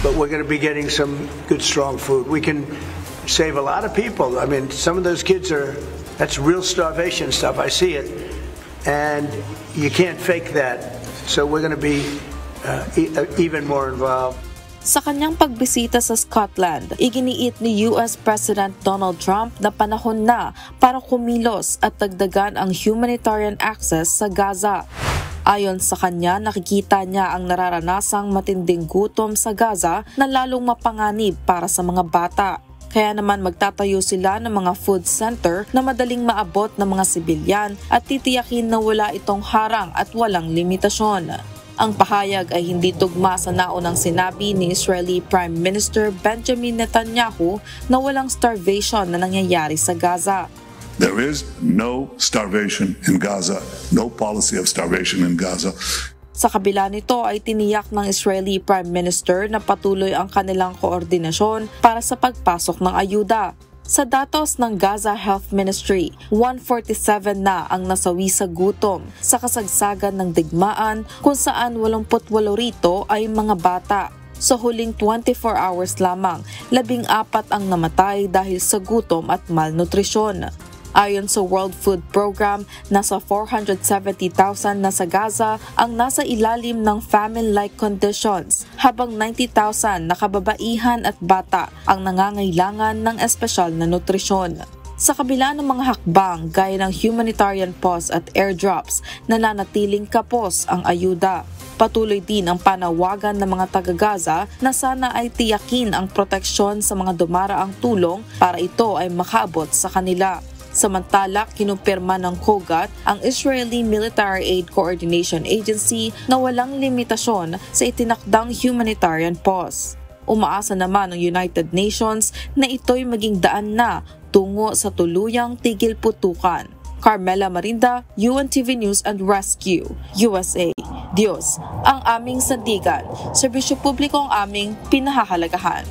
but we're going to be getting some good, strong food. We can save a lot of people. I mean, some of those kids that's real starvation stuff. I see it, and you can't fake that. So we're going to be even more involved. Sa kanyang pagbisita sa Scotland, iginiit ni US President Donald Trump na panahon na para kumilos at dagdagan ang humanitarian access sa Gaza. Ayon sa kanya, nakikita niya ang nararanasang matinding gutom sa Gaza na lalong mapanganib para sa mga bata. Kaya naman magtatayo sila ng mga food center na madaling maabot ng mga sibilyan at titiyakin na wala itong harang at walang limitasyon. Ang pahayag ay hindi tugma sa naunang sinabi ni Israeli Prime Minister Benjamin Netanyahu na walang starvation na nangyayari sa Gaza. There is no starvation in Gaza, no policy of starvation in Gaza. Sa kabila nito ay tiniyak ng Israeli Prime Minister na patuloy ang kanilang koordinasyon para sa pagpasok ng ayuda. Sa datos ng Gaza Health Ministry, 147 na ang nasawi sa gutom sa kasagsagan ng digmaan kung saan 88 rito ay mga bata. Sa huling 24 hours lamang, 14 ang namatay dahil sa gutom at malnutrisyon. Ayon sa World Food Program, nasa 470,000 na sa Gaza ang nasa ilalim ng famine-like conditions, habang 90,000 na kababaihan at bata ang nangangailangan ng espesyal na nutrisyon. Sa kabila ng mga hakbang gaya ng humanitarian pause at airdrops, nananatiling kapos ang ayuda. Patuloy din ang panawagan ng mga taga-Gaza na sana ay tiyakin ang proteksyon sa mga dumaraang tulong para ito ay makaabot sa kanila. Samantala, kinumpirma ng COGAT, ang Israeli Military Aid Coordination Agency, na walang limitasyon sa itinakdang humanitarian pause. Umaasa naman ng United Nations na ito'y maging daan na tungo sa tuluyang tigil putukan. Carmela Marinda, UNTV News and Rescue, USA. Diyos ang aming sandigan, serbisyo publiko ang aming pinahahalagahan.